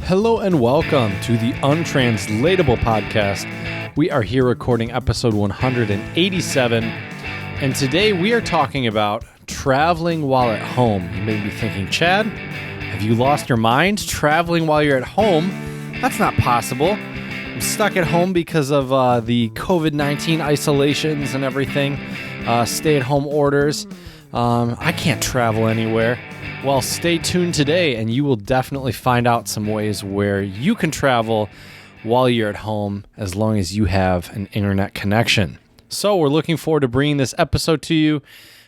Hello and welcome to the Untranslatable Podcast. We are here recording episode 187, and today we are talking about traveling while at home. You may be thinking, Chad, have you lost your mind? Traveling while you're at home? That's not possible. I'm stuck at home because of the COVID-19 isolations and everything, stay-at-home orders. I can't travel anywhere. Well, stay tuned today, and you will definitely find out some ways where you can travel while you're at home as long as you have an internet connection. So we're looking forward to bringing this episode to you,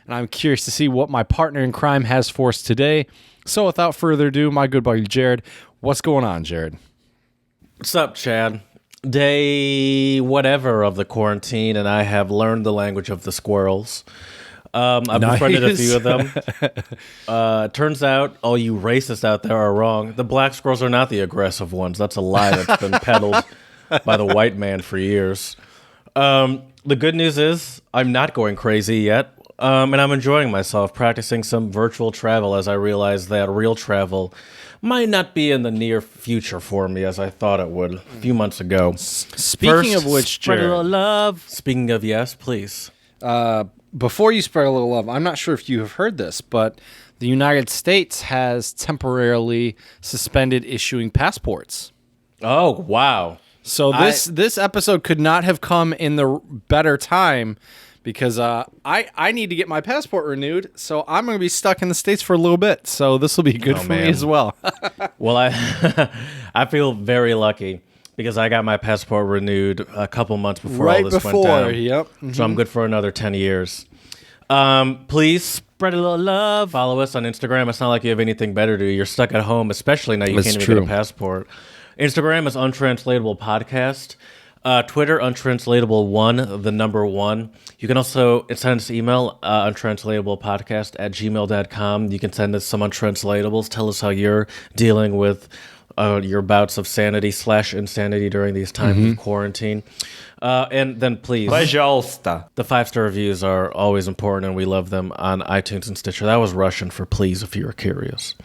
and I'm curious to see what my partner in crime has for us today. So without further ado, my good buddy Jared, what's going on, Jared? What's up, Chad? Day whatever of the quarantine, and I have learned the language of the squirrels. I've befriended a few of them. Turns out all you racists out there are wrong. The black squirrels are not the aggressive ones. That's a lie that's been peddled by the white man for years. The good news is I'm not going crazy yet, and I'm enjoying myself practicing some virtual travel as I realize that real travel might not be in the near future for me as I thought it would a few months ago. Speaking of which, spread a Jared, little love. Speaking of yes, please. Before you spread a little love, I'm not sure if you have heard this, but the United States has temporarily suspended issuing passports. Oh, wow. So this episode could not have come in the better time because I need to get my passport renewed, so I'm going to be stuck in the States for a little bit. So this will be good for me as well. Well, I feel very lucky because I got my passport renewed a couple months before all this went down. Yep. Mm-hmm. So I'm good for another 10 years. Please spread a little love. Follow us on Instagram. It's not like you have anything better to do. You're stuck at home, especially now you can't even get a passport. Instagram is Untranslatable Podcast. Twitter, Untranslatable1, the number 1. You can also send us an email, untranslatablepodcast@gmail.com. You can send us some untranslatables. Tell us how you're dealing with your bouts of sanity/insanity during these times of quarantine. And then please, Пожалуйста. the 5-star reviews are always important, and we love them on iTunes and Stitcher. That was Russian for please, if you were curious.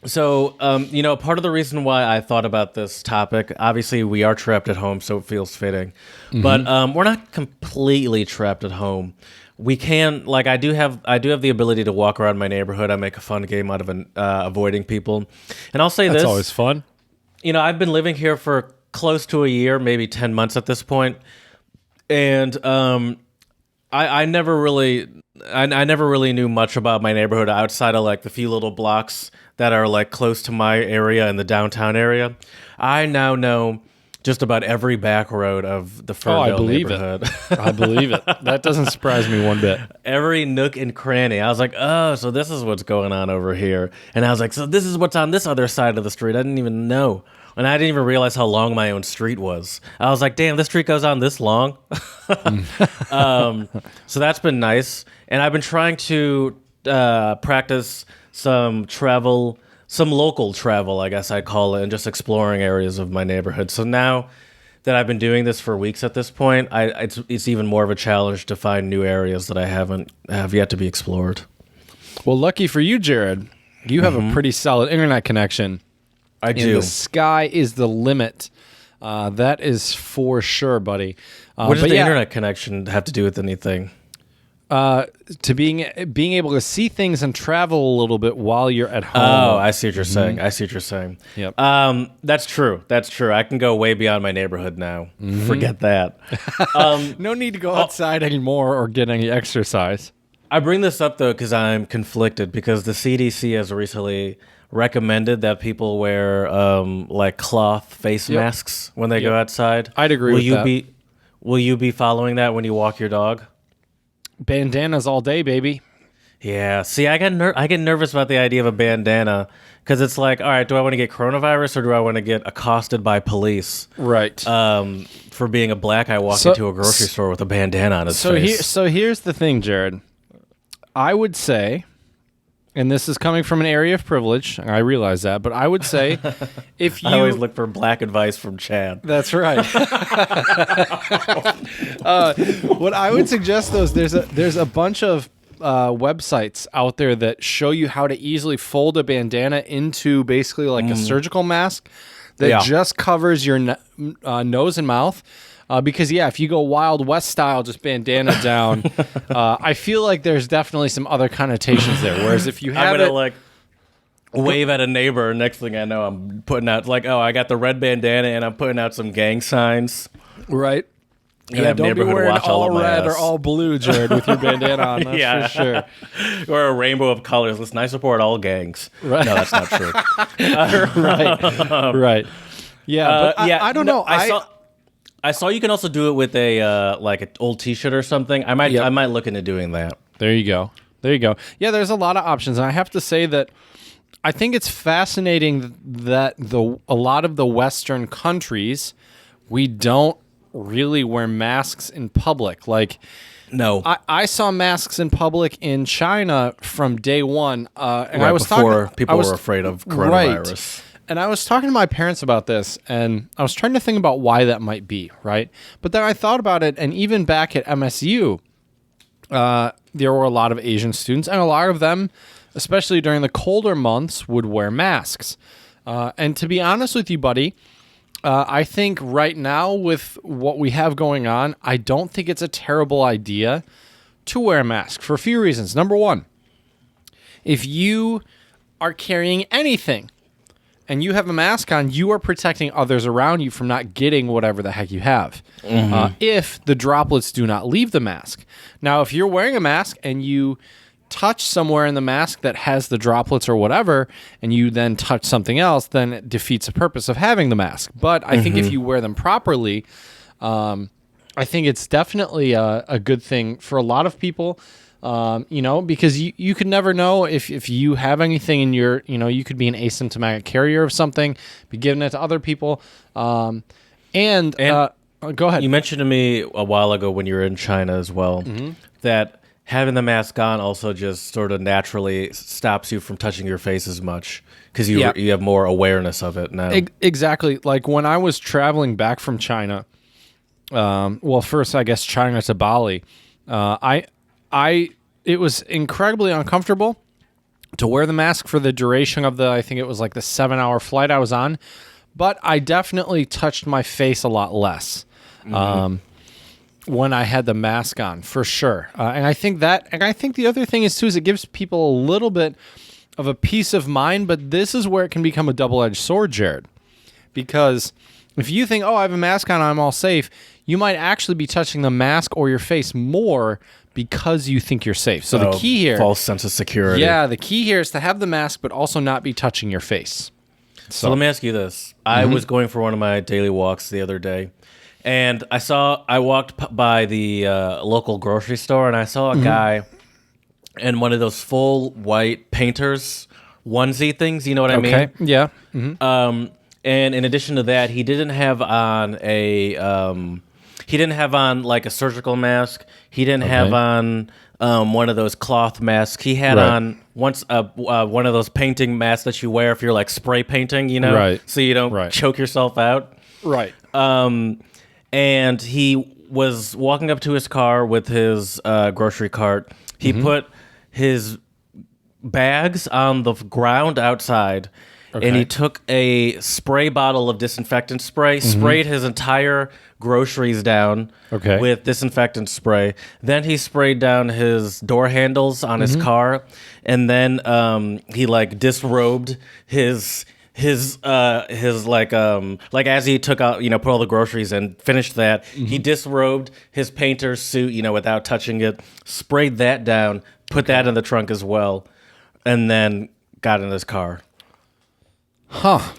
So, part of the reason why I thought about this topic, obviously we are trapped at home, so it feels fitting. But we're not completely trapped at home. We can, I do have the ability to walk around my neighborhood. I make a fun game out of avoiding people. And I'll say That's this. always fun. I've been living here for close to a year, maybe 10 months at this point. And I never really knew much about my neighborhood outside of the few little blocks that are close to my area in the downtown area. I now know just about every back road of the Ferndale neighborhood. I believe it. That doesn't surprise me one bit. Every nook and cranny. I was like, oh, so this is what's going on over here. And I was like, so this is what's on this other side of the street. I didn't even know. And I didn't even realize how long my own street was. I was like, damn, this street goes on this long? So that's been nice. And I've been trying to practice some local travel, I guess I'd call it, and just exploring areas of my neighborhood. So now that I've been doing this for weeks at this point, it's even more of a challenge to find new areas that I have yet to be explored. Well, lucky for you, Jared, you have a pretty solid internet connection. I do. The sky is the limit. That is for sure, buddy. What does the internet connection have to do with anything? To being able to see things and travel a little bit while you're at home. Oh, I see what you're saying. Yep. That's true. I can go way beyond my neighborhood now. Forget that. No need to go outside anymore or get any exercise. I bring this up, though, because I'm conflicted, because the CDC has recently recommended that people wear cloth face masks when they go outside. I'd agree with that. Will you be following that when you walk your dog? Bandanas all day, baby. Yeah. See, I get nervous about the idea of a bandana because it's like, all right, do I want to get coronavirus or do I want to get accosted by police? Right. For being a black guy walking to a grocery store with a bandana on his face. So here's the thing, Jared. I would say, and this is coming from an area of privilege, I realize that, but I would say if you... I always look for black advice from Chad. That's right. What I would suggest, though, is there's a bunch of websites out there that show you how to easily fold a bandana into basically like a surgical mask that just covers your nose and mouth. Because, if you go Wild West style, just bandana down, I feel like there's definitely some other connotations there. Whereas if you have wave at a neighbor, next thing I know, I'm putting out, I got the red bandana and I'm putting out some gang signs. Right. Yeah, don't be wearing all red or all blue, Jared, with your bandana on. That's for sure. Or a rainbow of colors. Listen, I support all gangs. Right. No, that's not true. Right. Yeah, but I don't know. I saw you can also do it with a like an old T-shirt or something. I might look into doing that. There you go. Yeah, there's a lot of options, and I have to say that I think it's fascinating that a lot of the Western countries, we don't really wear masks in public. Like, no, I saw masks in public in China from day one, and I was before people were afraid of coronavirus. Right. And I was talking to my parents about this, and I was trying to think about why that might be, right? But then I thought about it, and even back at MSU, there were a lot of Asian students, and a lot of them, especially during the colder months, would wear masks. And to be honest with you, buddy, I think right now with what we have going on, I don't think it's a terrible idea to wear a mask for a few reasons. Number one, if you are carrying anything and you have a mask on, you are protecting others around you from not getting whatever the heck you have. If the droplets do not leave the mask. Now, if you're wearing a mask and you touch somewhere in the mask that has the droplets or whatever, and you then touch something else, then it defeats the purpose of having the mask. But I think if you wear them properly, I think it's definitely a good thing for a lot of people, because you could never know if you have anything in your, you could be an asymptomatic carrier of something, be giving it to other people. Go ahead. You mentioned to me a while ago when you were in China as well, that having the mask on also just sort of naturally stops you from touching your face as much because you have more awareness of it now. Exactly. Like when I was traveling back from China, first I guess China to Bali, it was incredibly uncomfortable to wear the mask for the duration of I think it was like the 7-hour flight I was on, but I definitely touched my face a lot less. When I had the mask on, for sure. And I think the other thing is, too, is it gives people a little bit of a peace of mind, but this is where it can become a double-edged sword, Jared. Because if you think, I have a mask on, I'm all safe, you might actually be touching the mask or your face more because you think you're safe. So the key here... false sense of security. Yeah, the key here is to have the mask, but also not be touching your face. So let me ask you this. I was going for one of my daily walks the other day, and I walked by the local grocery store, and I saw a guy in one of those full white painter's onesie things. You know what I mean? Okay. Yeah. And in addition to that, he didn't have on like a surgical mask. He didn't have on one of those cloth masks. He had on one of those painting masks that you wear if you're like spray painting, so you don't choke yourself out. Right. And he was walking up to his car with his grocery cart. He put his bags on the ground outside, and he took a spray bottle of disinfectant spray, sprayed his entire groceries down with disinfectant spray. Then he sprayed down his door handles on his car, and then he like disrobed his like as he took out, put all the groceries and finished that, he disrobed his painter's suit, without touching it, sprayed that down, put that in the trunk as well, and then got in his car. I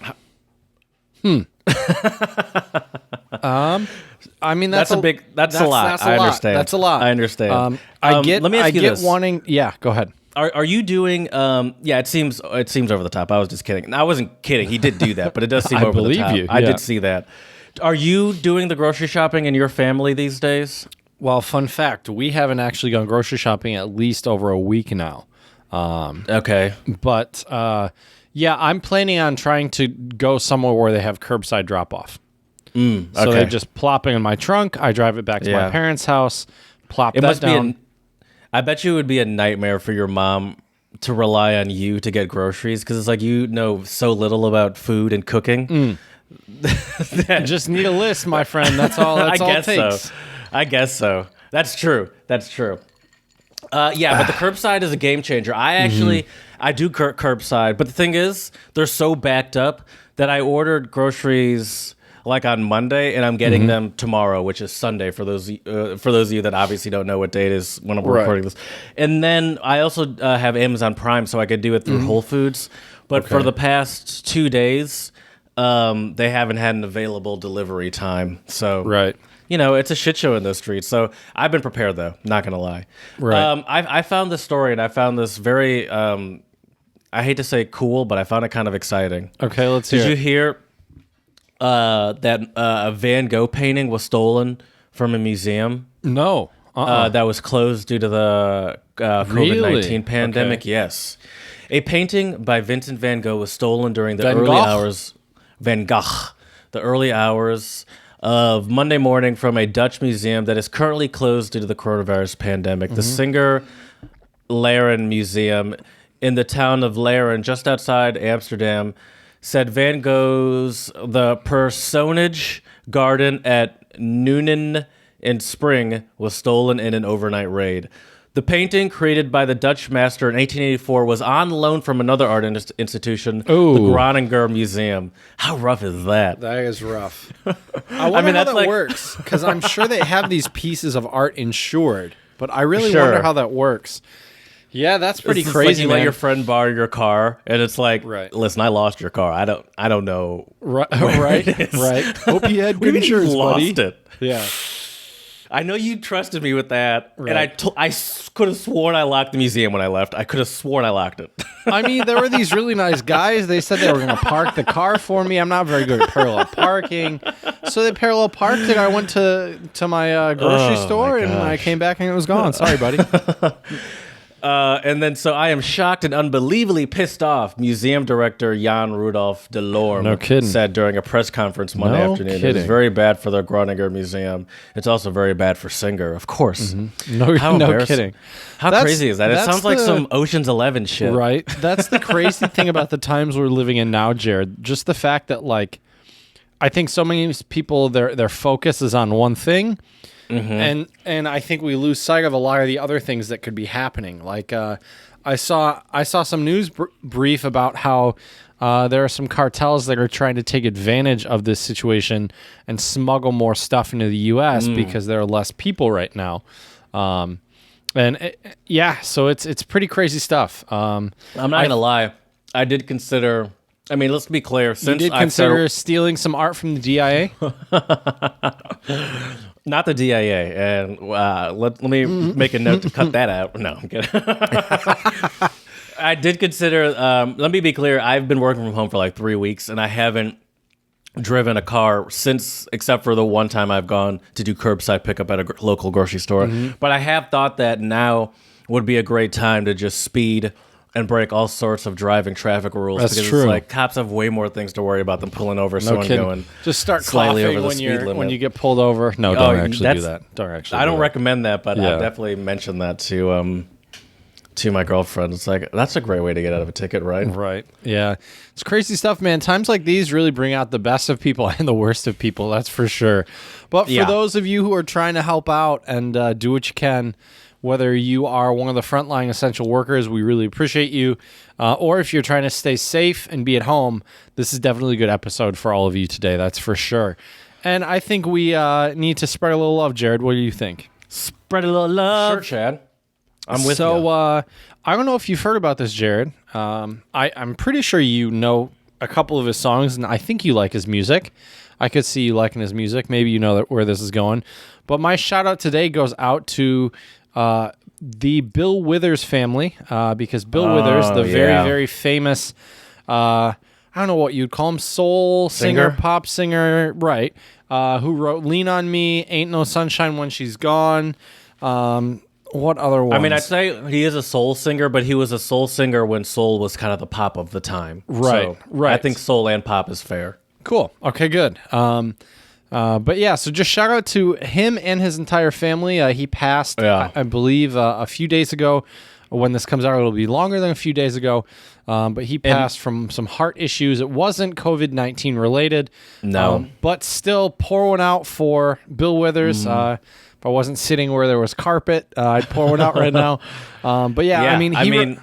mean, that's a lot. I understand. That's a lot. I understand. Let me ask you this. Yeah, go ahead. Are you doing? It seems over the top. I was just kidding. I wasn't kidding. He did do that, but it does seem over the top. You. I did see that. Are you doing the grocery shopping in your family these days? Well, fun fact: we haven't actually gone grocery shopping at least over a week now. But I'm planning on trying to go somewhere where they have curbside drop off. So they just plop it in my trunk. I drive it back to my parents' house. Plop that down. I bet you it would be a nightmare for your mom to rely on you to get groceries because it's like you know so little about food and cooking. Just need a list, my friend. That's all. That's all it takes. So. I guess so. That's true. Yeah, but the curbside is a game changer. I do curbside, but the thing is, they're so backed up that I ordered groceries like on Monday, and I'm getting them tomorrow, which is Sunday for those of you that obviously don't know what day it is when I'm recording this. And then I also have Amazon Prime, so I could do it through Whole Foods. But for the past 2 days, they haven't had an available delivery time. So it's a shit show in those streets. So I've been prepared, though. Not gonna lie. Right. I found this story, and I found this very. I hate to say cool, but I found it kind of exciting. Okay, let's hear. Did you hear that a Van Gogh painting was stolen from a museum? No. That was closed due to the COVID-19 pandemic. Okay. Yes. A painting by Vincent Van Gogh was stolen during the early hours. Van Gogh. The early hours of Monday morning from a Dutch museum that is currently closed due to the coronavirus pandemic. The Singer Laren Museum in the town of Laren, just outside Amsterdam, said Van Gogh's The Personage Garden at Nuenen in Spring was stolen in an overnight raid. The painting, created by the Dutch master in 1884, was on loan from another art institution, the Groninger Museum. How rough is that? That is rough. I wonder how that works, because I'm sure they have these pieces of art insured, but I really wonder how that works. Yeah, that's pretty crazy. Like you let your friend borrow your car, and it's like, listen, I lost your car. I don't know. Right. Hope you had good insurance, buddy. Lost it. Yeah. I know you trusted me with that, and I could have sworn I locked the museum when I left. I could have sworn I locked it. I mean, there were these really nice guys. They said they were going to park the car for me. I'm not very good at parallel parking. So they parallel parked it. I went to my grocery store, and I came back, and it was gone. Sorry, buddy. And then, so I am shocked and unbelievably pissed off, Museum Director Jan Rudolf Delorme said during a press conference Monday afternoon. It is very bad for the Groninger Museum. It's also very bad for Singer, of course. No kidding. How crazy is that? It sounds like some Ocean's 11 shit. Right. That's the crazy thing about the times we're living in now, Jared. Just the fact that, like, I think so many people, their focus is on one thing. And I think we lose sight of a lot of the other things that could be happening. Like I saw some news brief about how there are some cartels that are trying to take advantage of this situation and smuggle more stuff into the U.S. because there are less people right now. So it's pretty crazy stuff. I'm not gonna lie, I did consider. I mean, let's be clear. Since you did consider stealing some art from the DIA. Not the DIA, and let me make a note to cut that out. No, I'm kidding. I did consider, let me be clear, I've been working from home for like 3 weeks, and I haven't driven a car since, except for the one time I've gone to do curbside pickup at a local grocery store. But I have thought that now would be a great time to just speed and break all sorts of driving traffic rules. That's because true. It's like cops have way more things to worry about than pulling over someone going just start slightly coughing over the speed limit. when you get pulled over. No, don't actually do that. Don't actually. I don't recommend that, but I definitely mentioned that to my girlfriend. It's like, that's a great way to get out of a ticket, right? Right. Yeah. It's crazy stuff, man. Times like these really bring out the best of people and the worst of people. That's for sure. But for those of you who are trying to help out and do what you can, whether you are one of the frontline essential workers, we really appreciate you. Or if you're trying to stay safe and be at home, this is definitely a good episode for all of you today. That's for sure. And I think we need to spread a little love, Jared. What do you think? Spread a little love. Sure, Chad. I'm with you. So I don't know if you've heard about this, Jared. I'm pretty sure you know a couple of his songs, and I think you like his music. I could see you liking his music. Maybe you know where this is going. But my shout out today goes out to the Bill Withers family, because Bill Withers, the very, very famous, I don't know what you'd call him, soul singer, pop singer, right, who wrote Lean on Me, Ain't No Sunshine When She's Gone, what other ones? I mean, I'd say he is a soul singer, but he was a soul singer when soul was kind of the pop of the time. Right, so I think soul and pop is fair. Cool. Okay, good. But yeah, so just shout out to him and his entire family. He passed, I believe, a few days ago. When this comes out, it'll be longer than a few days ago. But he passed from some heart issues. It wasn't COVID-19 related. No. But still, pour one out for Bill Withers. If I wasn't sitting where there was carpet, I'd pour one out right now. But yeah, I mean,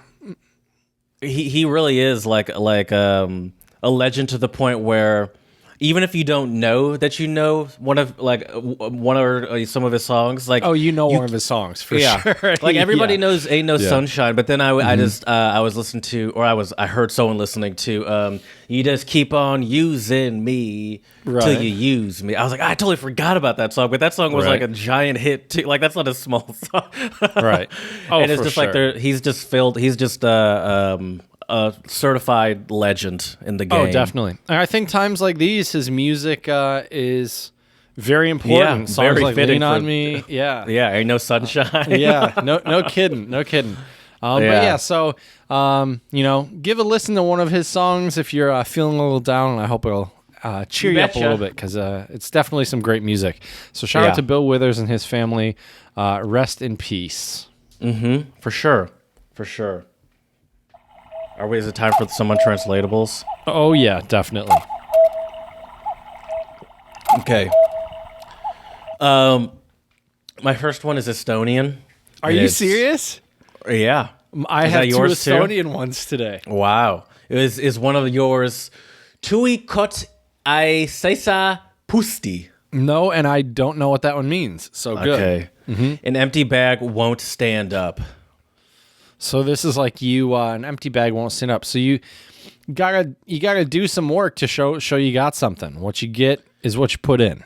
he really is like a legend to the point where even if you don't know that you know one or some of his songs, like one of his songs for sure. Like everybody knows "Ain't No Sunshine," but then I was listening to, or I heard someone listening to "You Just Keep On Using Me Till You Use Me." I was like, I totally forgot about that song, but that song was like a giant hit too. Like that's not a small song, right? Oh, and it's for just sure. like he's just a certified legend in the game. Oh, definitely. I think times like these, his music is very important. Yeah, Songs very like fitting "Lean on Me," yeah, Ain't No Sunshine. yeah, no kidding. But yeah, so give a listen to one of his songs if you're feeling a little down, and I hope it'll cheer you up a little bit because it's definitely some great music. So shout out to Bill Withers and his family. Rest in peace. Mm-hmm. For sure. Is it time for some untranslatables? Oh, yeah, definitely. Okay. My first one is Estonian. Are you serious? Yeah. I have two Estonian ones today. Wow. Is one of yours Tui kot ai seisa pusti? No, and I don't know what that one means. So good. Okay. Mm-hmm. An empty bag won't stand up. So this is like an empty bag won't stand up. So you gotta do some work to show you got something. What you get is what you put in.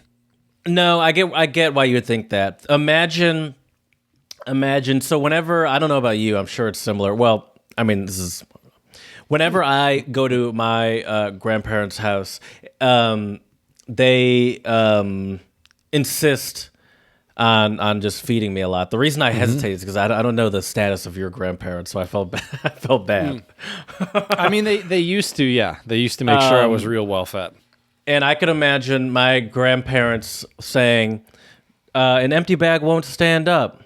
No, I get why you would think that. Imagine. So whenever, I don't know about you, I'm sure it's similar. Well, I mean, whenever I go to my grandparents' house, they insist on just feeding me a lot. The reason I hesitate is because I don't know the status of your grandparents, so I felt bad. I mean, they used to, yeah. They used to make sure I was real well fed. And I could imagine my grandparents saying, an empty bag won't stand up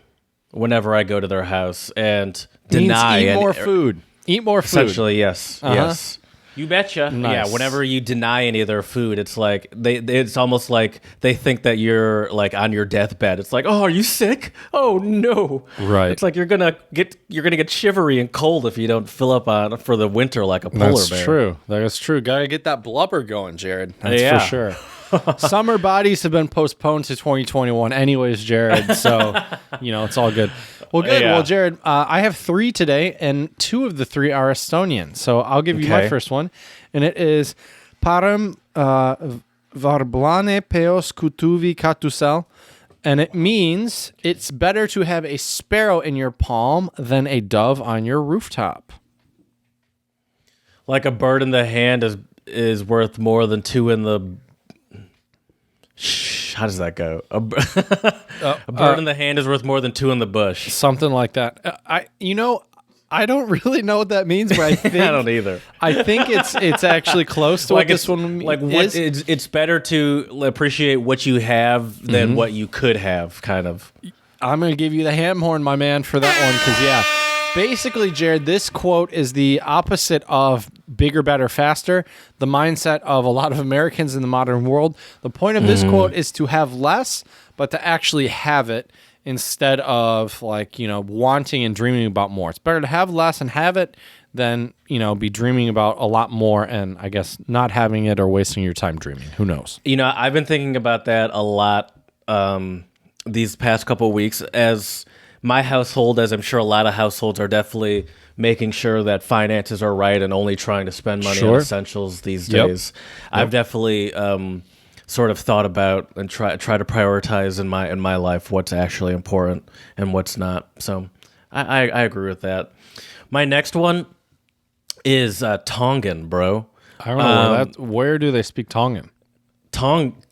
whenever I go to their house and deny. Eat more food. Eat more food. Essentially, yes. Yes. You betcha. Nice. Yeah, whenever you deny any of their food, it's like it's almost like they think that you're like on your deathbed. It's like, oh, are you sick? Oh no. Right. It's like you're gonna get shivery and cold if you don't fill up for the winter like a polar bear. That's true. That's true. Gotta get that blubber going, Jared. That's for sure. Summer bodies have been postponed to 2021 anyways, Jared. So, it's all good. Well, good. Yeah. Well, Jared, I have 3 today, and 2 of the 3 are Estonian. So I'll give you my first one, and it is Parem varblane peos kutuvi katusel, and it means it's better to have a sparrow in your palm than a dove on your rooftop. Like a bird in the hand is worth more than 2 in the... How does that go? A bird in the hand is worth more than 2 in the bush. Something like that. I don't really know what that means, but I think I don't either. I think it's actually close to what this one is. It's better to appreciate what you have than what you could have, kind of. I'm going to give you the ham horn, my man, for that one, because basically, Jared, this quote is the opposite of bigger, better, faster, the mindset of a lot of Americans in the modern world. The point of this quote is to have less, but to actually have it instead of wanting and dreaming about more. It's better to have less and have it than, be dreaming about a lot more and I guess not having it or wasting your time dreaming. Who knows? I've been thinking about that a lot these past couple of weeks as my household, as I'm sure a lot of households are definitely making sure that finances are right and only trying to spend money on essentials these days. I've definitely sort of thought about and try to prioritize in my life what's actually important and what's not. So I agree with that. My next one is Tongan, bro. I don't know where do they speak Tongan? Tonga.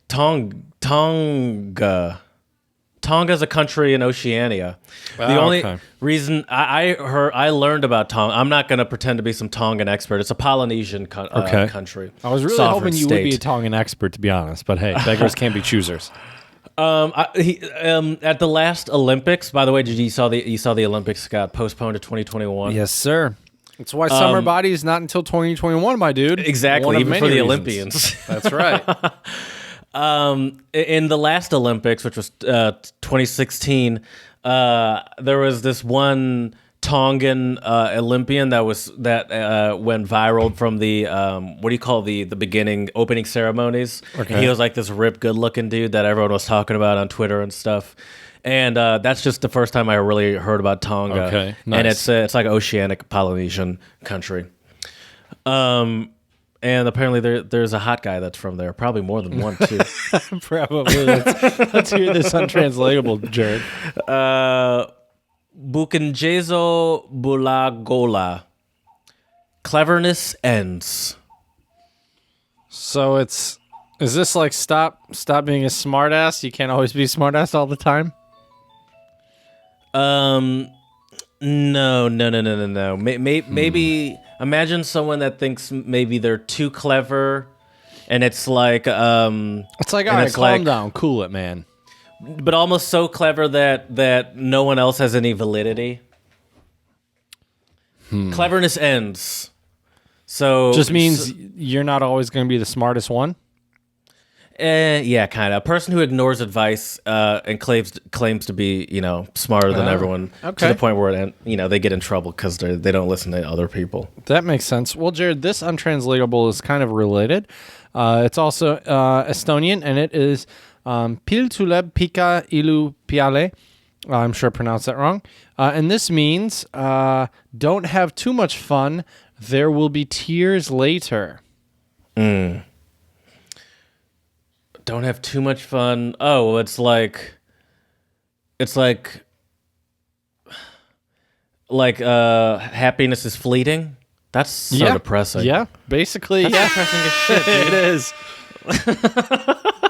Tonga's a country in Oceania. The only reason I learned about Tonga, I'm not going to pretend to be some Tongan expert. It's a Polynesian country. I was really hoping you would be a Tongan expert, to be honest. But hey, beggars can't be choosers. At the last Olympics, by the way, you saw the Olympics got postponed to 2021? Yes, sir. That's why summer body is not until 2021, my dude. Exactly, even for the Olympians. That's right. In the last Olympics, which was 2016, there was this one Tongan Olympian that went viral from the what do you call the beginning opening ceremonies? Okay. He was like this ripped, good-looking dude that everyone was talking about on Twitter and stuff. And that's just the first time I really heard about Tonga. Okay, nice. And it's like an oceanic Polynesian country. And apparently there's a hot guy that's from there. Probably more than one, too. Probably. Let's hear this untranslatable, Jared. Bukanjezo Bulagola. Cleverness ends. So is this like stop being a smartass? You can't always be a smartass all the time? No. Maybe imagine someone that thinks maybe they're too clever, and it's like it's like, all right, calm down, cool it, man. But almost so clever that no one else has any validity. Cleverness ends. So just means you're not always going to be the smartest one. Yeah, kind of. A person who ignores advice and claims to be, smarter than everyone to the point where they get in trouble because they don't listen to other people. That makes sense. Well, Jared, this untranslatable is kind of related. It's also Estonian, and it is Pil tuleb pika ilu peale. I'm sure I pronounced that wrong. And this means don't have too much fun. There will be tears later. Don't have too much fun. Oh, it's like happiness is fleeting. That's so depressing. Yeah, basically. That's depressing as shit. Dude. It is.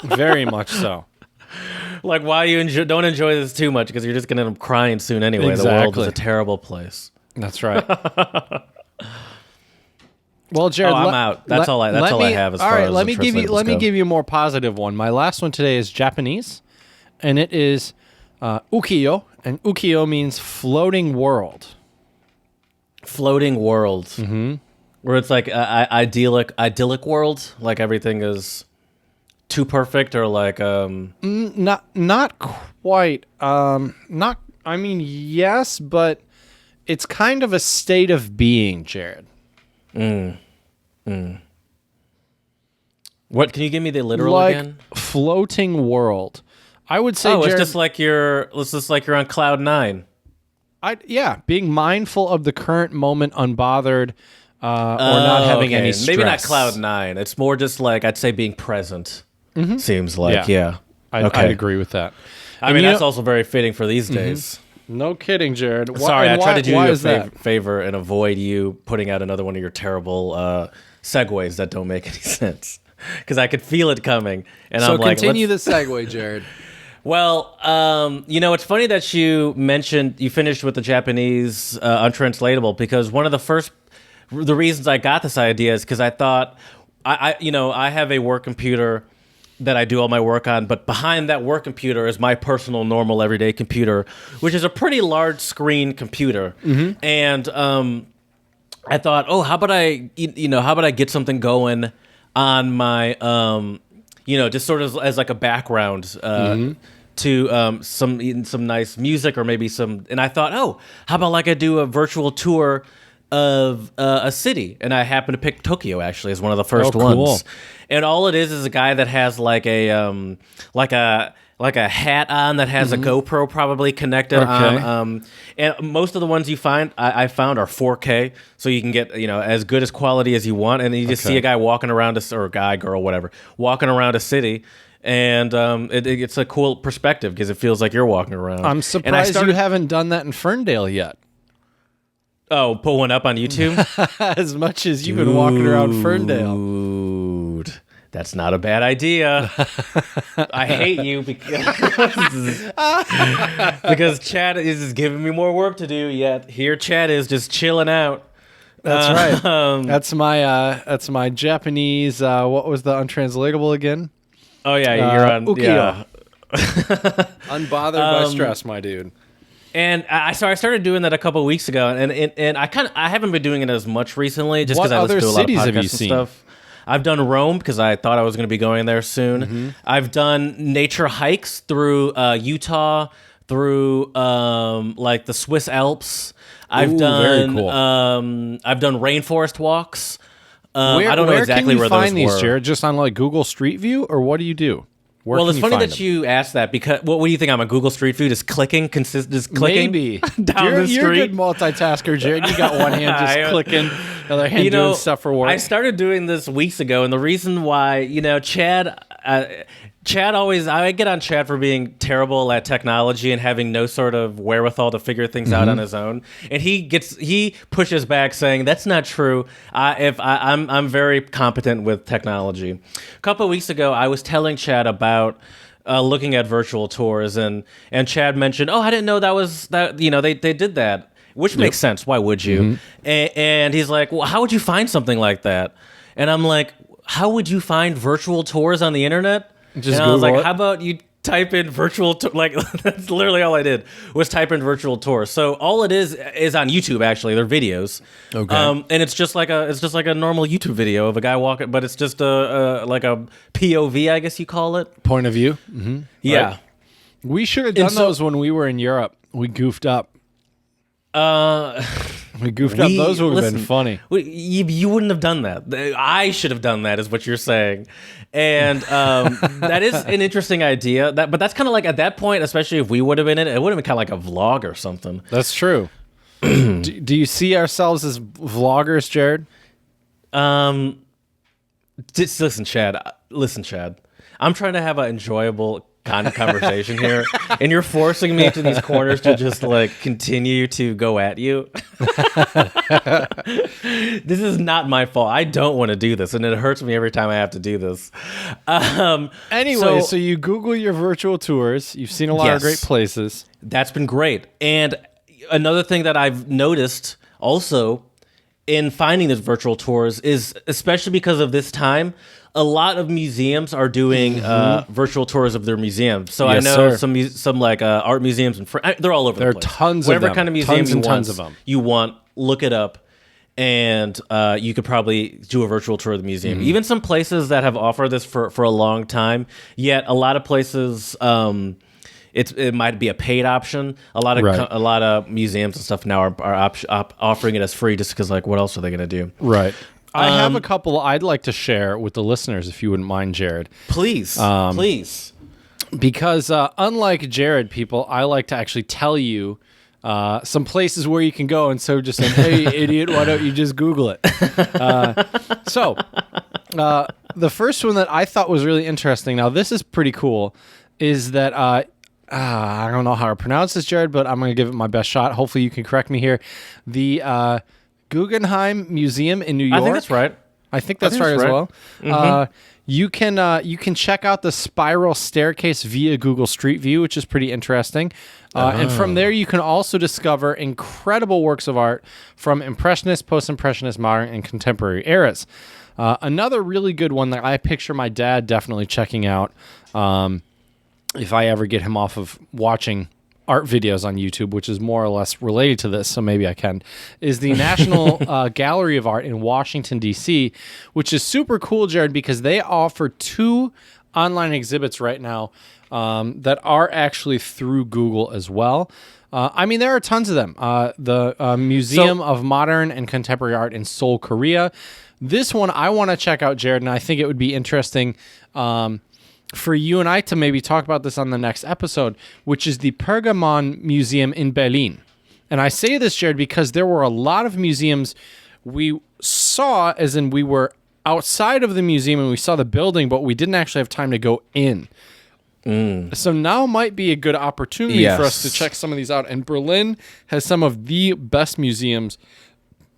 Very much so. Like, why you don't enjoy this too much because you're just gonna end up crying soon anyway. Exactly. The world is a terrible place. That's right. Well, Jared, I'm out. That's all I have as far as let me give you a more positive one. My last one today is Japanese, and it is ukiyo, and ukiyo means floating world. Floating world. Mm-hmm. Where it's like idyllic world, like everything is too perfect, or like not quite. Yes, but it's kind of a state of being, Jared. What, can you give me the literal again? Floating world. I would say, Jared, it's just like you're on cloud nine. Being mindful of the current moment, unbothered, or not having any stress. Maybe not cloud nine. It's more just like, I'd say being present. Mm-hmm. Seems like, yeah. I'd agree with that. I mean, that's also very fitting for these days. No kidding, Jared. Sorry, I tried to do you a favor and avoid you putting out another one of your terrible segues that don't make any sense. Because I could feel it coming. And so I'm like, continue the segue, Jared. Well, it's funny that you finished with the Japanese untranslatable, because one of the reasons I got this idea is because I thought, I have a work computer that I do all my work on, but behind that work computer is my personal, normal, everyday computer, which is a pretty large screen computer. Mm-hmm. And I thought, how about I get something going on my, just sort of as like a background to some nice music, or maybe some. And I thought, how about like I do a virtual tour of a city, and I happened to pick Tokyo actually as one of the first ones. And all it is a guy that has like a hat on that has a GoPro probably connected on. And most of the ones I found are 4K, so you can get as good as quality as you want. And you just see a guy walking around or a guy, girl, whatever, walking around a city. And it's a cool perspective because it feels like you're walking around. I'm surprised you haven't done that in Ferndale yet. Oh, pull one up on YouTube? As much as you've been walking around Ferndale. Dude. That's not a bad idea. I hate you because Chad is just giving me more work to do. Yet here Chad is just chilling out. That's right. That's my Japanese. What was the untranslatable again? Oh yeah, you're on. Ukiyo. Yeah. Unbothered by stress, my dude. And I started doing that a couple of weeks ago, and I haven't been doing it as much recently, just because I listen to a lot of podcasts and stuff. I've done Rome because I thought I was going to be going there soon. Mm-hmm. I've done nature hikes through Utah, through like the Swiss Alps. I've done very cool. I've done rainforest walks. I don't know exactly where those were. Where can you find these, Jared? Just on like Google Street View, or what do you do? Well, it's funny that you asked that because what do you think? I'm a Google Street View, just clicking, just clicking maybe down the street. You're a good multitasker, Jared. You got one hand just clicking, the other hand doing stuff for work. I started doing this weeks ago, and the reason why, Chad always, I get on Chad for being terrible at technology and having no sort of wherewithal to figure things out on his own. And he pushes back saying, that's not true. I'm very competent with technology. A couple of weeks ago, I was telling Chad about looking at virtual tours, and Chad mentioned, I didn't know they did that, which makes sense. Why would you? And he's like, well, how would you find something like that? And I'm like, how would you find virtual tours on the internet? Just and I was like, it. how about you type in virtual tour? Like, that's literally all I did was type in virtual tour. So all it is on YouTube, actually. They're videos. Okay. And it's just like a normal YouTube video of a guy walking, but it's just like a POV, I guess you call it. Point of view. Mm-hmm. Yeah. Right. We should have done those when we were in Europe. We goofed up. We goofed up. Those would have been funny. You wouldn't have done that. I should have done that, is what you're saying. And that is an interesting idea. But that's kind of like, at that point, especially if we would have been in it, it would have been kind of like a vlog or something. That's true. do you see ourselves as vloggers, Jared? Just listen, Chad. I'm trying to have an enjoyable conversation here, and you're forcing me into these corners to just like continue to go at you. This is not my fault. I don't want to do this, and it hurts me every time I have to do this. Anyway, so you Google your virtual tours. You've seen a lot of great places. That's been great. And another thing that I've noticed also in finding these virtual tours is, especially because of this time, a lot of museums are doing virtual tours of their museums. So yes, I know sir. some like art museums, and they're all over the place. There are tons Whatever of them. Kind of museum Tons of them. You want, look it up, and you could probably do a virtual tour of the museum. Even some places that have offered this for a long time, yet a lot of places... it might be a paid option. A lot of museums and stuff now are offering it as free, just because, like, what else are they going to do? Right. I have a couple I'd like to share with the listeners, if you wouldn't mind, Jared. Please, please. Because unlike Jared, people, I like to actually tell you some places where you can go, and so just saying, hey, idiot, why don't you just Google it? So the first one that I thought was really interesting, now this is pretty cool, is that... I don't know how to pronounce this, Jared, but I'm going to give it my best shot. Hopefully you can correct me here. The Guggenheim Museum in New York. I think that's right. I think that's right as well. Mm-hmm. You can check out the spiral staircase via Google Street View, which is pretty interesting. And from there, you can also discover incredible works of art from Impressionist, Post-Impressionist, modern, and contemporary eras. Another really good one that I picture my dad definitely checking out, if I ever get him off of watching art videos on YouTube, which is more or less related to this, so maybe I can, is the National Gallery of Art in Washington, D.C., which is super cool, Jared, because they offer 2 online exhibits right now that are actually through Google as well. I mean, there are tons of them. The Museum of Modern and Contemporary Art in Seoul, Korea. This one I want to check out, Jared, and I think it would be interesting for you and I to maybe talk about this on the next episode, which is the Pergamon Museum in Berlin. And I say this, Jared, because there were a lot of museums we saw, as in we were outside of the museum and we saw the building, but we didn't actually have time to go in. So now might be a good opportunity for us to check some of these out. And Berlin has some of the best museums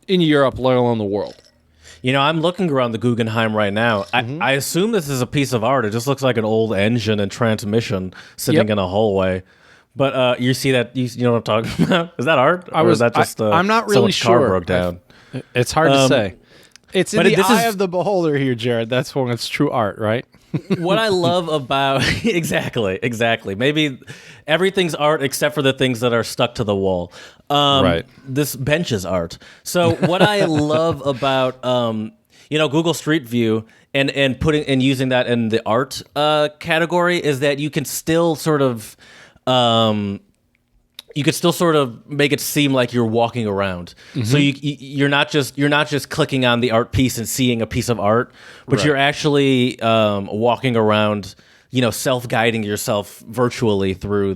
in Europe, let alone the world. I'm looking around the Guggenheim right now. I assume this is a piece of art. It just looks like an old engine and transmission sitting in a hallway. But you see that? You know what I'm talking about? Is that art? Or is that just I'm not really sure. Car broke down. It's hard to say. It's in the eye of the beholder here, Jared. That's when it's true art, right? What I love about exactly. Maybe everything's art except for the things that are stuck to the wall. Right. This bench is art. So what I love about Google Street View and putting and using that in the art category is that you can still sort of make it seem like you're walking around. So you're not just clicking on the art piece and seeing a piece of art, but you're actually walking around, self-guiding yourself virtually through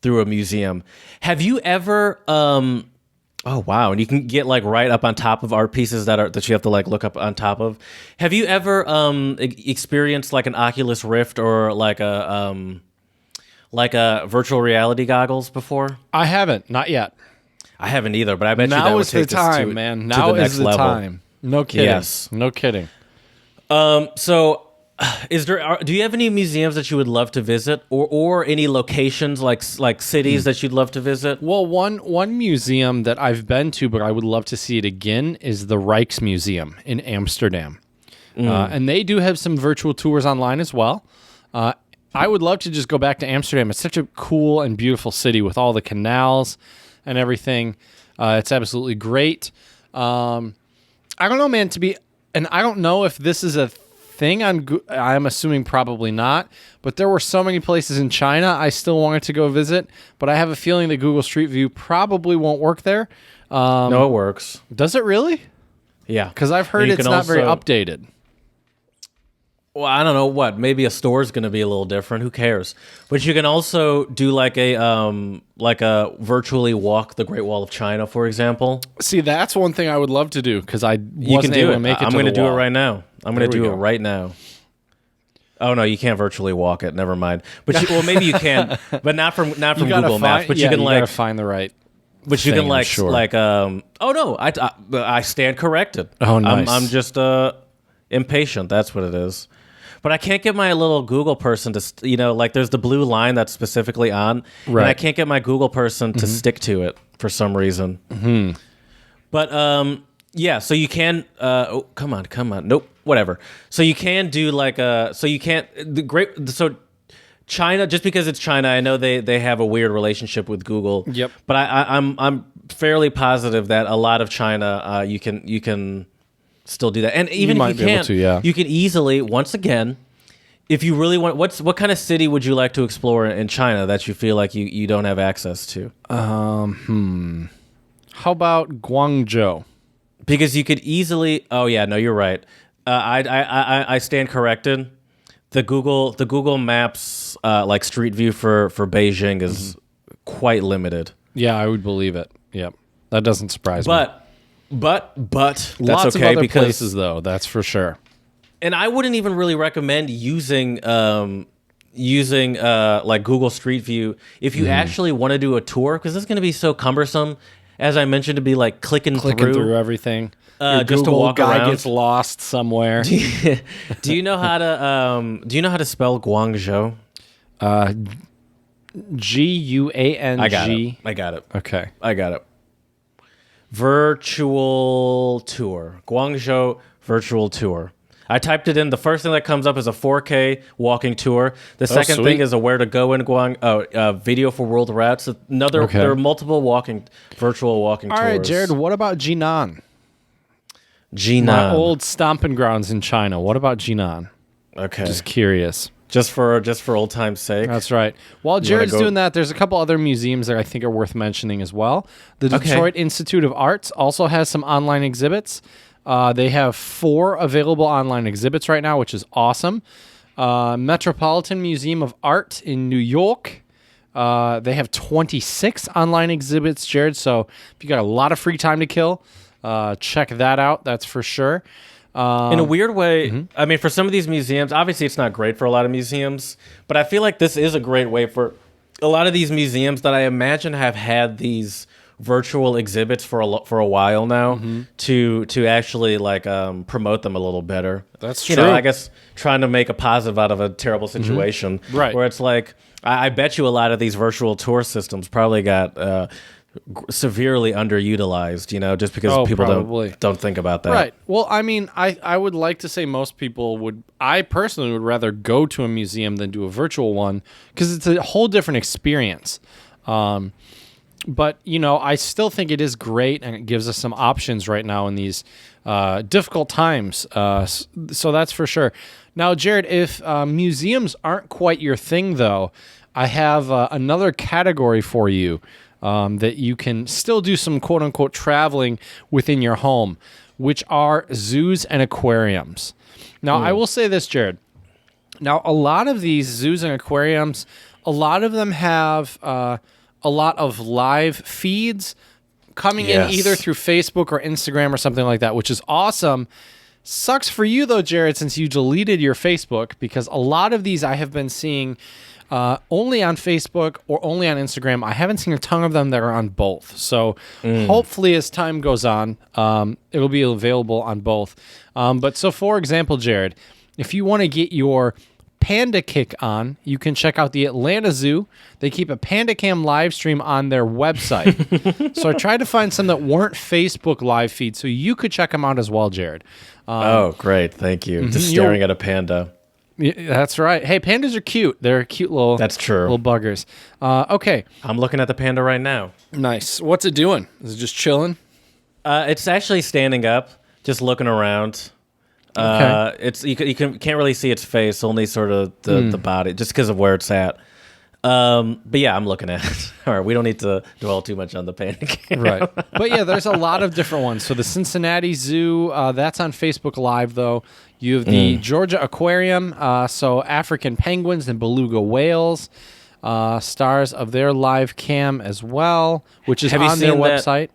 through a museum. Have you ever? Oh wow! And you can get like right up on top of art pieces that you have to like look up on top of. Have you ever experienced like an Oculus Rift or like a virtual reality goggles before? I haven't, not yet. I haven't either, but I bet now you that would take the time, this man. To now the next is the level. time. No kidding. Yes, no kidding. So, do you have any museums that you would love to visit, or any locations like cities that you'd love to visit? Well, one museum that I've been to, but I would love to see it again, is the Rijksmuseum in Amsterdam, and they do have some virtual tours online as well. I would love to just go back to Amsterdam. It's such a cool and beautiful city with all the canals and everything. It's absolutely great. I don't know, man. And I don't know if this is a thing I'm assuming probably not. But there were so many places in China I still wanted to go visit. But I have a feeling that Google Street View probably won't work there. No, it works. Does it really? Yeah, because I've heard it's not very updated. Well, I don't know what. Maybe a store is going to be a little different. Who cares? But you can also do like a virtually walk the Great Wall of China, for example. See, that's one thing I would love to do because I wasn't able to make it. I'm going to do it right now. Oh no, you can't virtually walk it. Never mind. But maybe you can, but not from Google Maps. But you can gotta find the right. But you can oh no, I stand corrected. Oh nice. I'm just impatient. That's what it is. But I can't get my little Google person to, like there's the blue line that's specifically on, and I can't get my Google person to stick to it for some reason. But yeah, so you can. Oh, come on. Nope, whatever. So you can do so China, just because it's China, I know they have a weird relationship with Google. Yep. But I'm fairly positive that a lot of China, you can still do that. And even if you can't, you can easily, once again, if you really want, what kind of city would you like to explore in China that you feel like you don't have access to? How about Guangzhou? Because you could easily. Oh yeah, no, you're right. I stand corrected. The Google Maps like Street View for Beijing is quite limited. Yeah, I would believe it. Yep, that doesn't surprise me. But that's lots okay of other because places though, that's for sure. And I wouldn't even really recommend using like Google Street View if you actually want to do a tour, because it's going to be so cumbersome. As I mentioned, to be like clicking through everything. Just Google to walk guy around. gets lost somewhere. Do you know how to spell Guangzhou? Guang. I got it. Okay. I got it. Virtual tour. Guangzhou virtual tour. I typed it in. The first thing that comes up is a 4K walking tour. The second thing is a where to go in video for world routes. There are multiple virtual walking tours. All right, Jared, what about Jinan? Jinan. My old stomping grounds in China. What about Jinan? Okay. Just curious. Just for old time's sake. That's right. While Jared's doing that, there's a couple other museums that I think are worth mentioning as well. The Detroit Institute of Arts also has some online exhibits. They have 4 available online exhibits right now, which is awesome. Metropolitan Museum of Art in New York. They have 26 online exhibits, Jared. So if you got a lot of free time to kill, check that out. That's for sure. In a weird way, I mean, for some of these museums, obviously it's not great for a lot of museums, but I feel like this is a great way for a lot of these museums that I imagine have had these virtual exhibits for a while now to actually like promote them a little better. That's true. You know, I guess trying to make a positive out of a terrible situation, Right? Where it's like I bet you a lot of these virtual tour systems probably got severely underutilized, you know, just because people don't think about that. Right. Well, I mean, I would like to say most people would, I personally would rather go to a museum than do a virtual one because it's a whole different experience. But, you know, I still think it is great and it gives us some options right now in these difficult times. So that's for sure. Now, Jared, if museums aren't quite your thing, though, I have another category for you. That you can still do some quote-unquote traveling within your home, which are zoos and aquariums. Now, I will say this, Jared. Now, a lot of these zoos and aquariums, a lot of them have a lot of live feeds coming in either through Facebook or Instagram or something like that, which is awesome. Sucks for you, though, Jared, since you deleted your Facebook, because a lot of these I have been seeing only on Facebook or only on Instagram. I haven't seen a ton of them that are on both. So hopefully as time goes on, it'll be available on both. But so for example, Jared, if you want to get your panda kick on, you can check out the Atlanta Zoo. They keep a panda cam live stream on their website. So I tried to find some that weren't Facebook live feeds so you could check them out as well, Jared. Oh, great. Thank you. Just staring at a panda. Yeah, that's right. Hey, pandas are cute. They're cute little. That's true. Little buggers. Okay. I'm looking at the panda right now. Nice. What's it doing? Is it just chilling? It's actually standing up, just looking around. Okay. It's can't really see its face, only sort of the body, just because of where it's at. But yeah, I'm looking at it. All right, we don't need to dwell too much on the panda cam. Right. But yeah, there's a lot of different ones. So the Cincinnati Zoo, that's on Facebook Live, though. You have the Georgia Aquarium, so African penguins and beluga whales, stars of their live cam as well, which is on their website.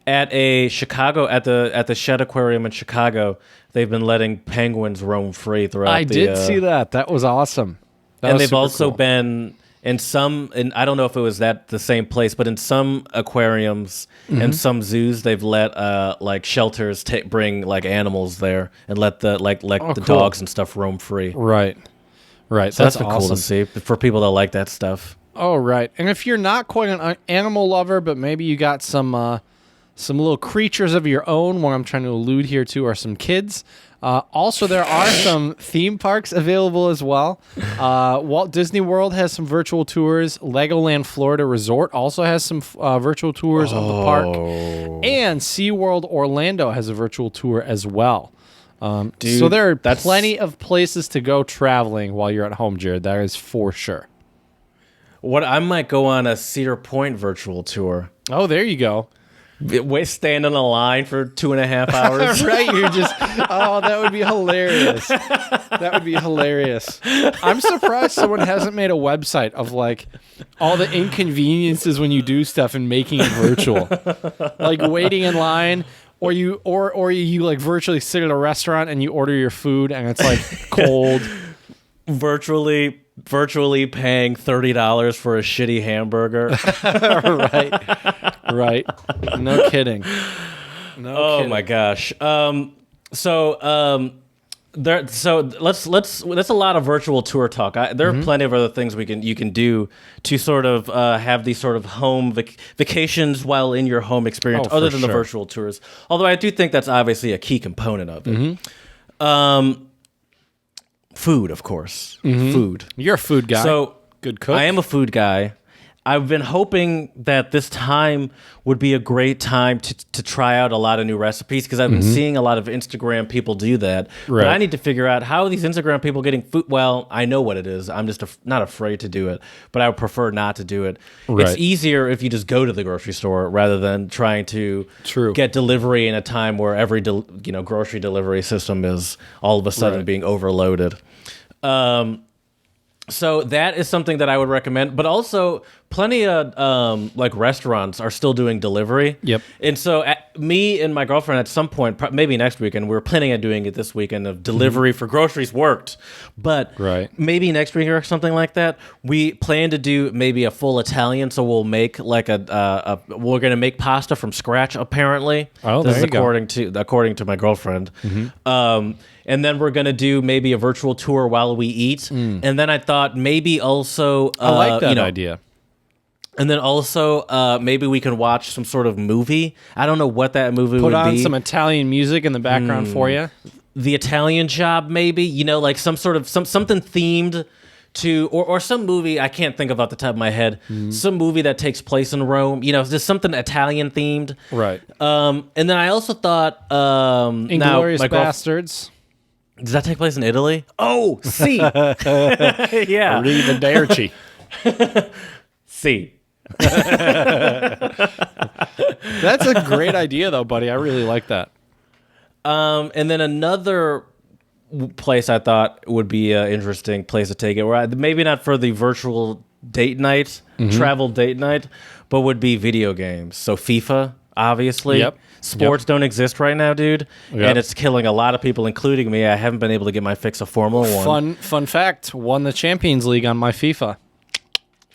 At a Chicago, at the Shed Aquarium in Chicago, they've been letting penguins roam free throughout. I did see that. That was awesome. And they've also been in some, and I don't know if it was the same place, but in some aquariums and some zoos, they've let like shelters bring like animals there and let the the dogs and stuff roam free. Right. So that's awesome. Cool to see for people that like that stuff. Oh, right. And if you're not quite an animal lover, but maybe you got some little creatures of your own, what I'm trying to allude here to are some kids. Also, there are some theme parks available as well. Walt Disney World has some virtual tours. Legoland Florida Resort also has some virtual tours of the park. And SeaWorld Orlando has a virtual tour as well. Dude, so there are plenty of places to go traveling while you're at home, Jared. That is for sure. What I might go on a Cedar Point virtual tour. Oh, there you go. Stand in a line for 2.5 hours. Right, you're just, that would be hilarious. That would be hilarious. I'm surprised someone hasn't made a website of like all the inconveniences when you do stuff and making it virtual. Like waiting in line, or you like virtually sit at a restaurant and you order your food and it's like cold. Virtually paying $30 for a shitty hamburger. Right. No kidding. Oh my gosh. So that's a lot of virtual tour talk. There are plenty of other things you can do to sort of have these sort of home vacations while in your home experience, other than the virtual tours. Although I do think that's obviously a key component of it. Food, of course. Food. You're a food guy. So good cook. I am a food guy. I've been hoping that this time would be a great time to try out a lot of new recipes because I've been seeing a lot of Instagram people do that. Right. But I need to figure out how are these Instagram people getting food. Well, I know what it is. I'm just not afraid to do it, but I would prefer not to do it. Right. It's easier if you just go to the grocery store rather than trying to get delivery in a time where every grocery delivery system is all of a sudden being overloaded. So that is something that I would recommend, but also plenty of like restaurants are still doing delivery. Yep. And so me and my girlfriend at some point, maybe next weekend, we were planning on doing it this weekend of delivery for groceries worked. But maybe next week or something like that, we plan to do maybe a full Italian. So we'll make like we're going to make pasta from scratch, apparently. Oh, this there is according to my girlfriend. And then we're going to do maybe a virtual tour while we eat. And then I thought maybe also... I like that idea. And then also, maybe we can watch some sort of movie. I don't know what that movie would be. Put on some Italian music in the background for you. The Italian Job, maybe. You know, like some sort of something themed to, or some movie I can't think of off the top of my head. Some movie that takes place in Rome. You know, just something Italian themed. Right. And then I also thought, Inglourious Bastards. Does that take place in Italy? Oh, see. Yeah. Arrivederci. See. That's a great idea, though, buddy. I really like that. And then another place I thought would be an interesting place to take it, where maybe not for the virtual date night, travel date night, but would be video games. So FIFA, obviously. Yep. Sports don't exist right now, dude, and it's killing a lot of people, including me. I haven't been able to get my fix of Formula 1. Fun fact, won the Champions League on my FIFA.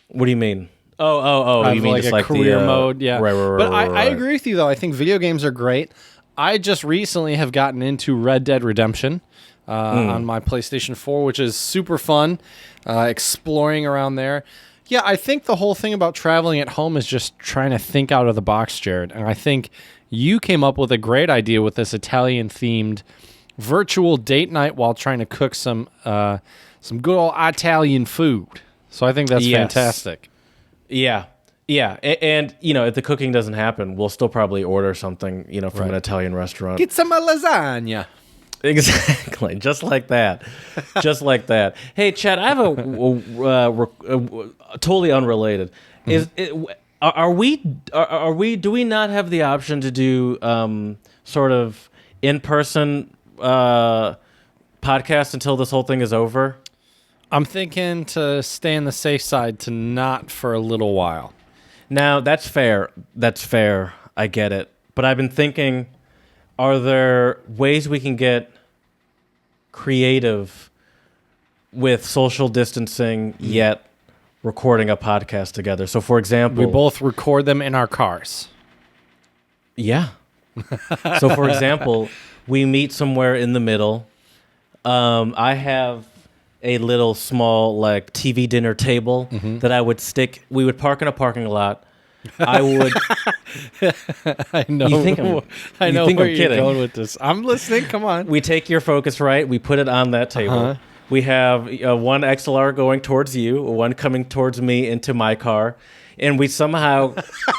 What do you mean? Oh! You mean like just a like career the, mode? Yeah, right. But I agree with you though. I think video games are great. I just recently have gotten into Red Dead Redemption on my PlayStation 4, which is super fun. Exploring around there. Yeah, I think the whole thing about traveling at home is just trying to think out of the box, Jared. And I think you came up with a great idea with this Italian-themed virtual date night while trying to cook some good old Italian food. So I think that's fantastic. Yeah. And, you know, if the cooking doesn't happen, we'll still probably order something, you know, from an Italian restaurant. Get some lasagna. Exactly. Just like that. Just like that. Hey, Chad, I have a totally unrelated. Do we not have the option to do sort of in-person podcast until this whole thing is over? I'm thinking to stay on the safe side to not for a little while. Now, that's fair. That's fair. I get it. But I've been thinking, are there ways we can get creative with social distancing yet recording a podcast together? So, for example... We both record them in our cars. Yeah. So, for example, we meet somewhere in the middle. I have a little small like TV dinner table that I would stick. We would park in a parking lot. I would. I know. I know where you're going with this. I'm listening. Come on. We take your Focusrite. We put it on that table. We have one XLR going towards you, one coming towards me into my car, and we somehow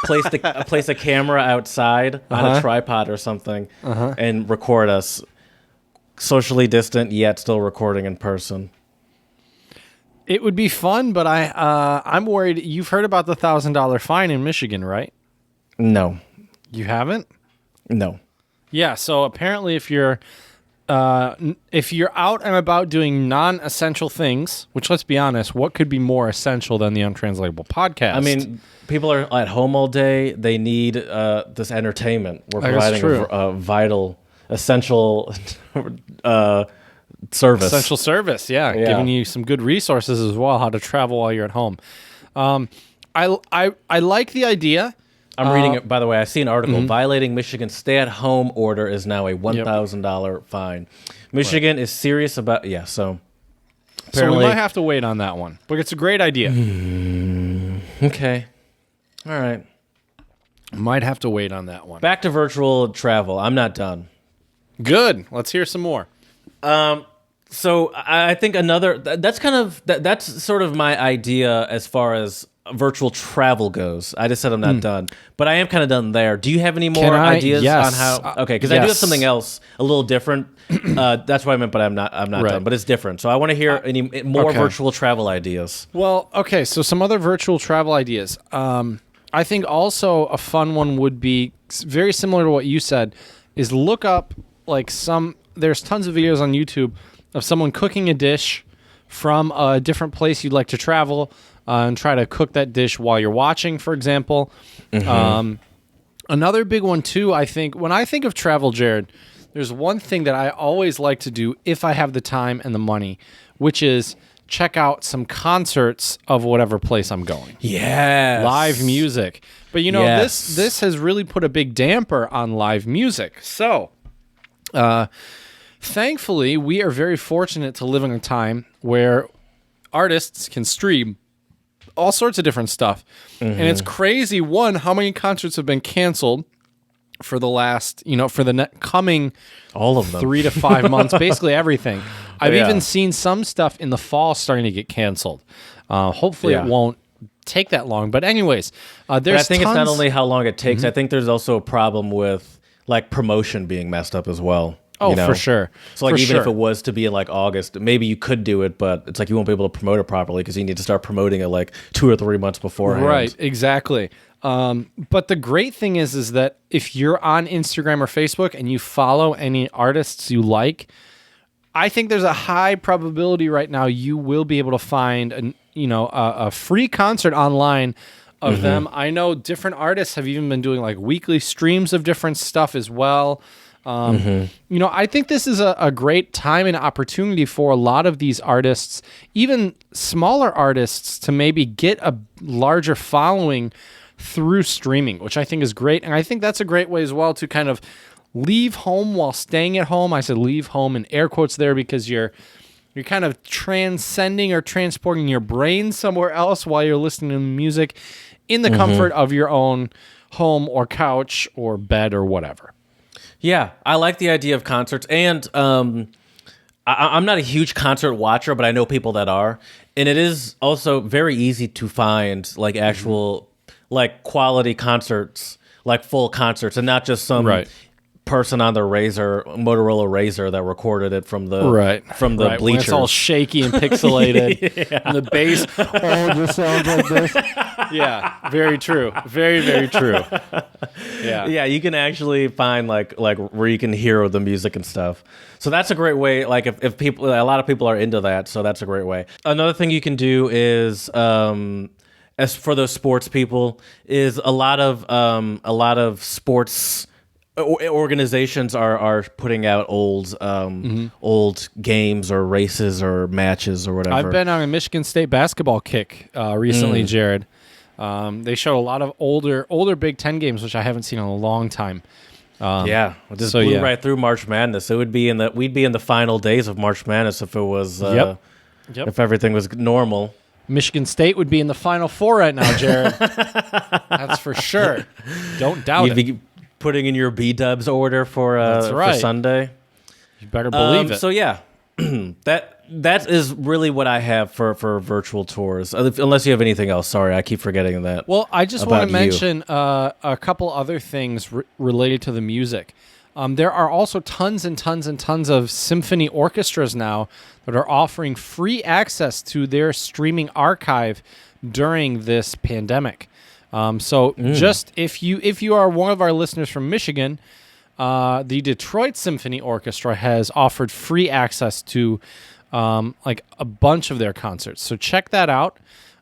place a camera outside on a tripod or something and record us socially distant yet still recording in person. It would be fun, but I'm worried. You've heard about the $1,000 fine in Michigan, right? No. You haven't? No. Yeah, so apparently if you're out and about doing non-essential things, which let's be honest, what could be more essential than the Untranslatable podcast? I mean, people are at home all day. They need this entertainment. We're providing a vital, essential service. Essential service, yeah. Giving you some good resources as well, how to travel while you're at home. I like the idea. I'm reading it, by the way. I see an article. Violating Michigan's stay-at-home order is now a $1,000 fine. Michigan is serious about... Yeah, so... So we might have to wait on that one. But it's a great idea. Okay. All right. Might have to wait on that one. Back to virtual travel. I'm not done. Good. Let's hear some more. So I think that's sort of my idea as far as virtual travel goes. I just said I'm not done, but I am kind of done there. Do you have any more ideas on how? Okay, because I do have something else a little different. That's what I meant, but I'm not done. But it's different. So I want to hear any more virtual travel ideas. Well, okay. So some other virtual travel ideas. I think also a fun one would be very similar to what you said. Is look up there's tons of videos on YouTube of someone cooking a dish from a different place you'd like to travel, and try to cook that dish while you're watching, for example. Another big one, too, I think, when I think of travel, Jared, there's one thing that I always like to do if I have the time and the money, which is check out some concerts of whatever place I'm going. Yes. Live music. But, you know, Yes. this has really put a big damper on live music. So, thankfully, we are very fortunate to live in a time where artists can stream all sorts of different stuff. And it's crazy, one, how many concerts have been canceled for the last, for the coming all of them 3 to 5 months, basically everything. I've even seen some stuff in the fall starting to get canceled. Hopefully it won't take that long. But anyways, there's But I think it's not tons- only how long it takes. I think there's also a problem with like promotion being messed up as well. Oh, for sure. So like For even if sure. it was to be in like August, maybe you could do it, but it's like you won't be able to promote it properly because you need to start promoting it like 2 or 3 months beforehand. Right, exactly. But the great thing is that if you're on Instagram or Facebook and you follow any artists you like, I think there's a high probability right now you will be able to find a free concert online of them. I know different artists have even been doing like weekly streams of different stuff as well. I think this is a great time and opportunity for a lot of these artists, even smaller artists, to maybe get a larger following through streaming, which I think is great. And I think that's a great way as well to kind of leave home while staying at home. I said leave home in air quotes there because you're kind of transcending or transporting your brain somewhere else while you're listening to music in the comfort of your own home or couch or bed or whatever. Yeah, I like the idea of concerts, and I'm not a huge concert watcher, but I know people that are, and it is also very easy to find like actual like quality concerts, like full concerts, and not just some person on their Motorola Razor that recorded it from the When bleachers. it's all shaky and pixelated, and the bass. Oh, this sounds like this. Yeah, very true. Very, very true. Yeah, you can actually find like where you can hear the music and stuff. So that's a great way. Like if people, a lot of people are into that, so that's a great way. Another thing you can do is, as for those sports people, is a lot of sports organizations are putting out old games or races or matches or whatever. I've been on a Michigan State basketball kick recently, Jared. They show a lot of older Big Ten games, which I haven't seen in a long time. It just blew right through March Madness. We'd be in the final days of March Madness if it was if everything was normal. Michigan State would be in the Final Four right now, Jared. That's for sure. Don't doubt You'd be putting in your B-dubs order for Sunday. You better believe it. So yeah, that is really what I have for virtual tours. Unless you have anything else. Sorry, I keep forgetting that. Well, I just want to mention a couple other things related to the music. There are also tons and tons and tons of symphony orchestras now that are offering free access to their streaming archive during this pandemic. Just if you are one of our listeners from Michigan, the Detroit Symphony Orchestra has offered free access to like a bunch of their concerts. So check that out.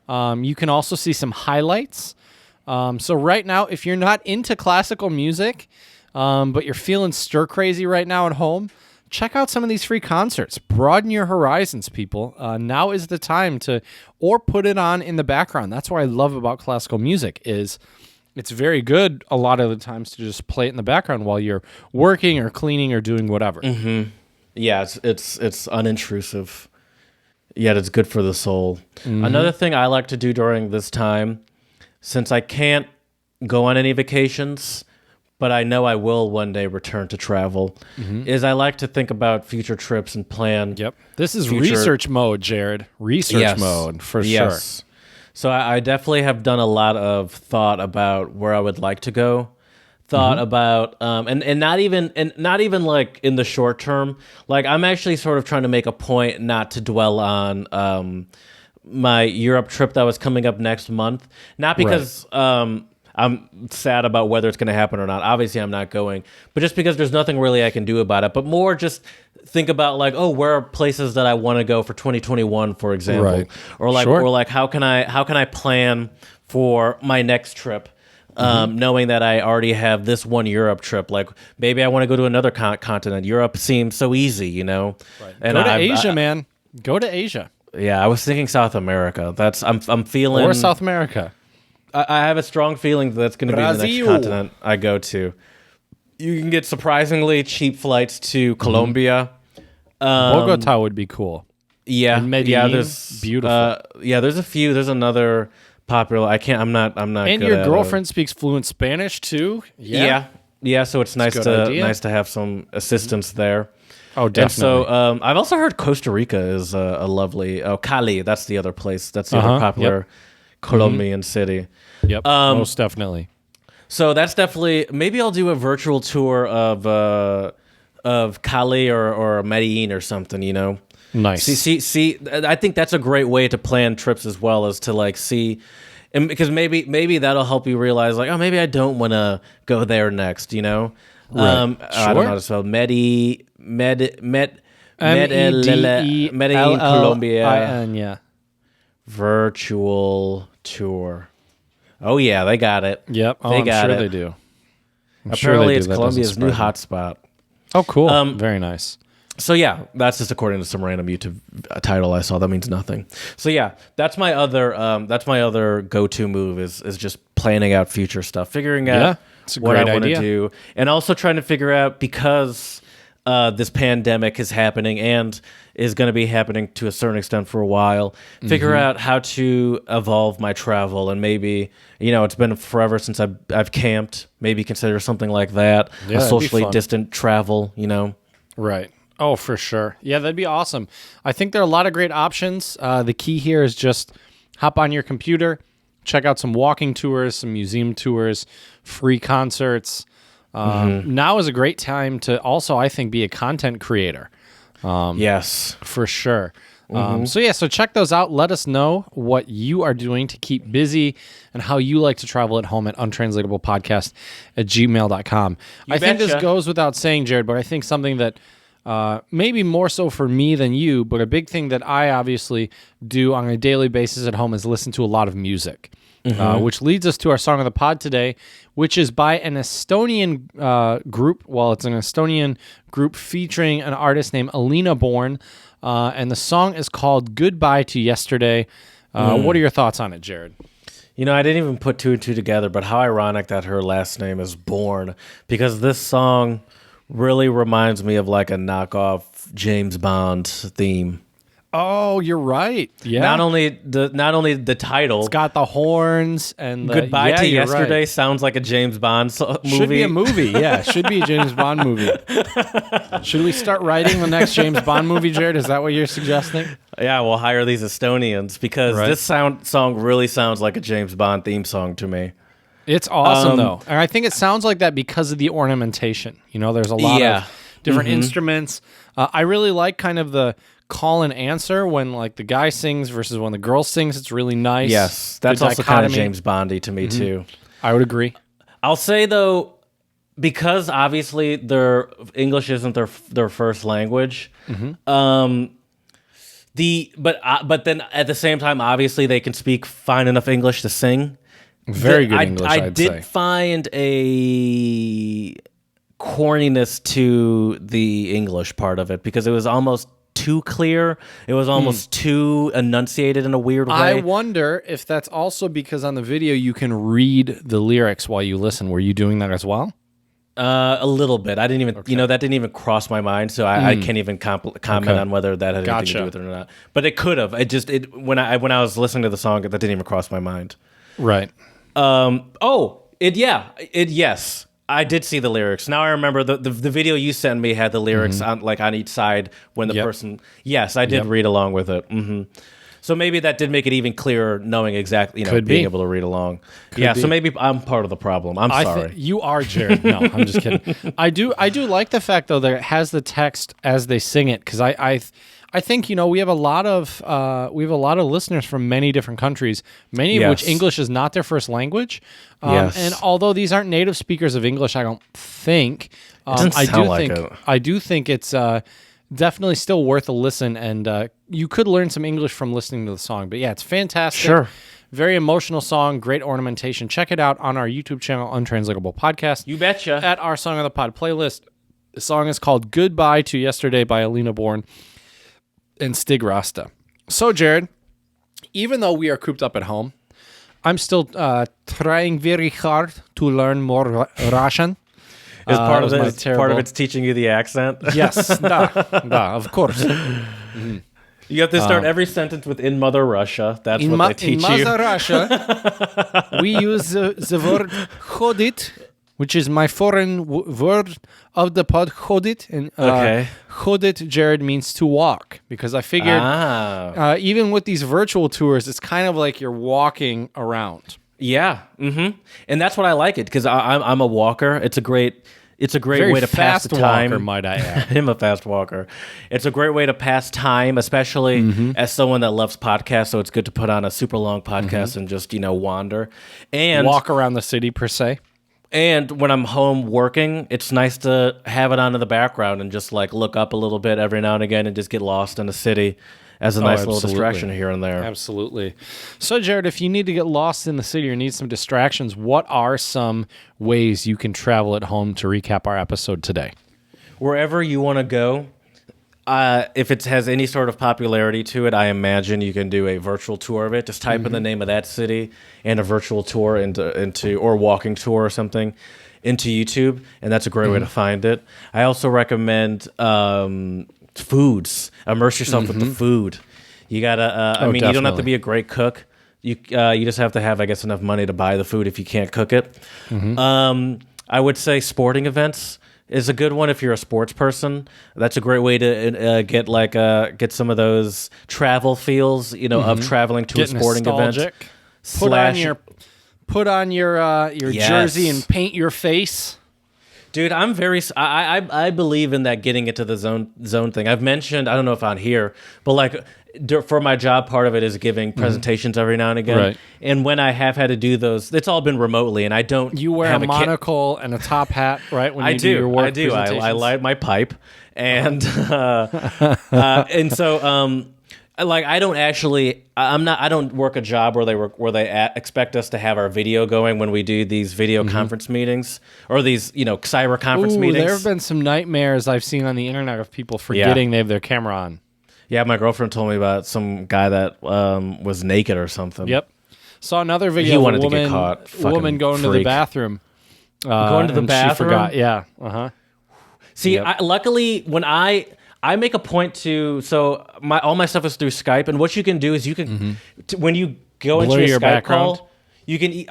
You can also see some highlights. So right now, if you're not into classical music, but you're feeling stir crazy right now at home, check out some of these free concerts. Broaden your horizons, people. Now is the time or put it on in the background. That's what I love about classical music is it's very good a lot of the times to just play it in the background while you're working or cleaning or doing whatever. Mm-hmm. Yeah, it's unintrusive, yet it's good for the soul. Mm-hmm. Another thing I like to do during this time, since I can't go on any vacations, but I know I will one day return to travel, is I like to think about future trips and plan. Yep. This is research mode, Jared. Research mode, for sure. So I definitely have done a lot of thought about where I would like to go. Thought about and not even like in the short term. Like I'm actually sort of trying to make a point not to dwell on my Europe trip that was coming up next month. Not because I'm sad about whether it's going to happen or not. Obviously, I'm not going, but just because there's nothing really I can do about it. But more just think about like, oh, where are places that I want to go for 2021, for example, Right. or like, Sure. or like, how can I plan for my next trip, knowing that I already have this one Europe trip? Like, maybe I want to go to another continent. Europe seems so easy, you know. Right. And Go to Asia, man. Go to Asia Yeah, I was thinking South America. I'm feeling or South America. I have a strong feeling that's going to be the next Brazil. continent I go to. You can get surprisingly cheap flights to Colombia. Bogota would be cool. Yeah, And Medellin, yeah. There's beautiful. Yeah, there's a few. There's another popular. I'm not. And good your at girlfriend speaks fluent Spanish too. Yeah. So it's nice a good idea. to have some assistance there. Oh, definitely. And so I've also heard Costa Rica is a lovely. Oh, Cali. That's the other place. That's the other popular Colombian city. Yep. Most definitely. So that's definitely, maybe I'll do a virtual tour of Cali or Medellin or something, you know. Nice. See. I think that's a great way to plan trips as well, as to like see, and because maybe that'll help you realize like, oh, maybe I don't want to go there next, you know. Right. I don't know how to spell Medellin, Colombia. Yeah. Virtual tour. Oh yeah, they got it. Yep. Oh, They I'm got sure it. they do. Apparently, it's That doesn't Colombia's new surprise me. hotspot. Oh, cool. Very nice. So yeah, that's just according to some random YouTube title I saw. That means nothing. So yeah, that's my other go-to move is just planning out future stuff, figuring out it's a what I great want to idea. do, and also trying to figure out, because this pandemic is happening and is going to be happening to a certain extent for a while, figure out how to evolve my travel. And maybe, it's been forever since I've camped, maybe consider something like that, Yeah, a that'd be socially fun. distant travel, Right. Oh, for sure. Yeah, that'd be awesome. I think there are a lot of great options. The key here is just hop on your computer, check out some walking tours, some museum tours, free concerts. Now is a great time to also, I think, be a content creator. Yes. For sure. So check those out. Let us know what you are doing to keep busy and how you like to travel at home at untranslatablepodcast@gmail.com. I think this betcha. goes without saying, Jared, but I think something that maybe more so for me than you, but a big thing that I obviously do on a daily basis at home is listen to a lot of music, which leads us to our song of the pod today, which is by an Estonian group. Well, it's an Estonian group featuring an artist named Alina Born, and the song is called Goodbye to Yesterday. What are your thoughts on it, Jared? I didn't even put two and two together, but how ironic that her last name is Bourne, because this song really reminds me of like a knockoff James Bond theme. Oh, you're right. Yeah. Not only the title. It's got the horns and the Goodbye to you're Yesterday right. sounds like a James Bond movie. Should be a movie, yeah. Should be a James Bond movie. Should we start writing the next James Bond movie, Jared? Is that what you're suggesting? Yeah, we'll hire these Estonians, because Right. this song really sounds like a James Bond theme song to me. It's awesome, though. And I think it sounds like that because of the ornamentation. There's a lot of different instruments. I really like kind of the call and answer when like the guy sings versus when the girl sings. It's really nice. Yes, that's Good also kind of dichotomy. James Bondy to me too. I would agree. I'll say though, because obviously their English isn't their first language. But then at the same time, obviously they can speak fine enough English to sing. Very good English, I I'd did say. find a corniness to the English part of it, because it was almost too clear. It was almost too enunciated in a weird way. I wonder if that's also because on the video you can read the lyrics while you listen. Were you doing that as well? A little bit. I didn't even, that didn't even cross my mind, so I can't even comment on whether that had anything to do with it or not. But it could have. When I was listening to the song, that didn't even cross my mind. Right. Yes. I did see the lyrics. Now I remember the video you sent me had the lyrics on each side when the person. Yes, I did read along with it. So maybe that did make it even clearer, knowing exactly, being able to read along. So maybe I'm part of the problem. I'm sorry. You are, Jared. No, I'm just kidding. I do like the fact though that it has the text as they sing it, because I think we have a lot of listeners from many different countries, many of which English is not their first language. And although these aren't native speakers of English, I don't think. It doesn't sound like it. I do think it's definitely still worth a listen, and you could learn some English from listening to the song. But yeah, it's fantastic. Sure. Very emotional song, great ornamentation. Check it out on our YouTube channel, Untranslatable Podcast. You betcha. At our Song of the Pod playlist. The song is called Goodbye to Yesterday by Alina Born and Stig Rasta. So, Jared, even though we are cooped up at home, I'm still trying very hard to learn more Russian. Is part of it's teaching you the accent? Yes, of course. You have to start every sentence with "in Mother Russia." That's what they teach you. In Mother Russia, we use the word "chodit," which is my foreign word of the pod, "chodit." And "chodit," Jared, means to walk, because I figured even with these virtual tours, it's kind of like you're walking around. Yeah, and that's what I like it, because I'm a walker. It's a great way to pass the time. Walker, might I add. I'm a fast walker. It's a great way to pass time, especially as someone that loves podcasts. So it's good to put on a super long podcast and just wander and walk around the city per se. And when I'm home working, it's nice to have it on in the background and just like look up a little bit every now and again and just get lost in the city as a nice little distraction here and there. Absolutely. So, Jared, if you need to get lost in the city or need some distractions, what are some ways you can travel at home to recap our episode today? Wherever you want to go, if it has any sort of popularity to it, I imagine you can do a virtual tour of it. Just type in the name of that city and a virtual tour into or walking tour or something into YouTube, and that's a great way to find it. I also recommend foods. Immerse yourself with the food. You gotta. You don't have to be a great cook. You just have to have, I guess, enough money to buy the food if you can't cook it. I would say sporting events is a good one if you're a sports person. That's a great way to get some of those travel feels, of traveling to a sporting event. Put on your jersey and paint your face. Dude, I'm I believe in that getting into the zone thing. I've mentioned, I don't know if on here, but like for my job, part of it is giving presentations every now and again. Right. And when I have had to do those, it's all been remotely, and I don't. You wear a monocle and a top hat, right? When you do your work presentations? I light my pipe, and and so. Like I don't work a job where they expect us to have our video going when we do these video conference meetings or these cyber conference meetings. There have been some nightmares I've seen on the internet of people forgetting they have their camera on. Yeah, my girlfriend told me about some guy that was naked or something. Yep, saw another video of a woman going to the bathroom. Going to the bathroom. She forgot. Yeah. See, luckily when I make a point to all my stuff is through Skype, and what you can do is you can when you go into a Skype call, you can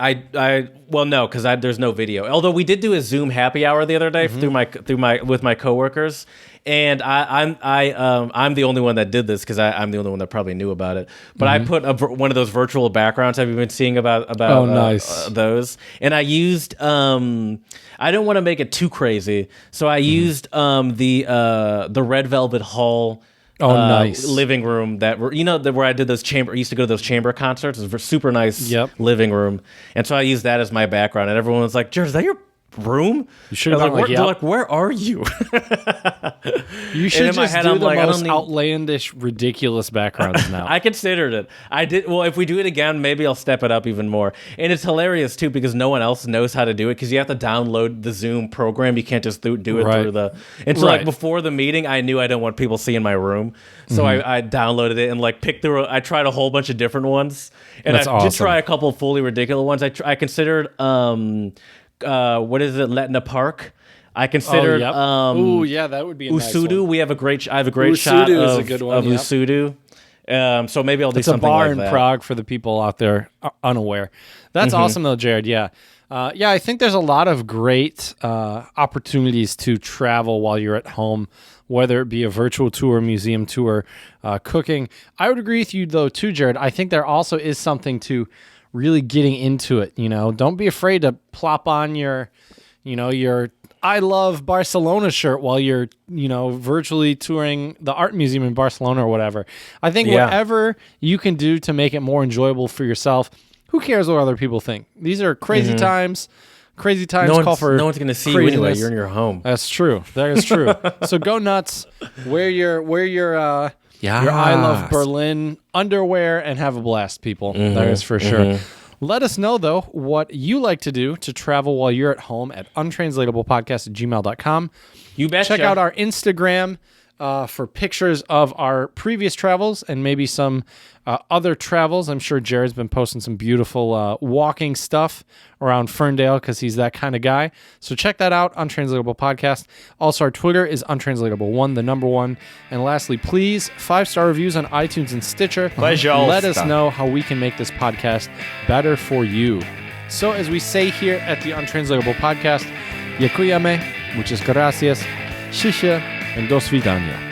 no, because there's no video. Although we did do a Zoom happy hour the other day with my coworkers, and I'm the only one that did this because I'm the only one that probably knew about it. But I put one of those virtual backgrounds. Have you been seeing about nice. Those? And I used I don't want to make it too crazy, so I used the Red Velvet Hall. Nice living room where I did those chamber. I used to go to those chamber concerts. It was a super nice living room, and so I used that as my background. And everyone was like, "Jared, is that your room?" You should have they're like, "Where are you?" You should just do the most outlandish, ridiculous backgrounds now. I considered it. I did. Well, if we do it again, maybe I'll step it up even more. And it's hilarious too because no one else knows how to do it because you have to download the Zoom program. You can't just do it through the. And so like before the meeting, I knew I don't want people seeing my room, so I downloaded it and like picked through. I tried a whole bunch of different ones, and I did try a couple of fully ridiculous ones. I considered what is it, Letna Park. I considered that would be a nice Usudu. one. I have a great shot of a good one, Usudu. So maybe I'll do something like that. It's a bar in Prague for the people out there unaware. That's awesome though, Jared. Yeah. I think there's a lot of great opportunities to travel while you're at home, whether it be a virtual tour, museum tour, cooking. I would agree with you though too, Jared. I think there also is something to really getting into it. Don't be afraid to plop on your I love Barcelona shirt while you're, virtually touring the art museum in Barcelona or whatever. I think whatever you can do to make it more enjoyable for yourself, who cares what other people think? These are crazy times. Crazy times call for no one's going to see you anyway. You're in your home. That's true. That is true. So go nuts. Wear your I Love Berlin underwear and have a blast, people. That is for sure. Let us know, though, what you like to do to travel while you're at home at untranslatablepodcast@gmail.com. You betcha. Check out our Instagram for pictures of our previous travels and maybe some other travels. I'm sure Jared's been posting some beautiful walking stuff around Ferndale because he's that kind of guy. So check that out, Untranslatable Podcast. Also, our Twitter is Untranslatable1, the number 1. And lastly, please, 5-star reviews on iTunes and Stitcher. Let us know how we can make this podcast better for you. So as we say here at the Untranslatable Podcast, Dziękujemy, muchas gracias, shishya, and do svidania.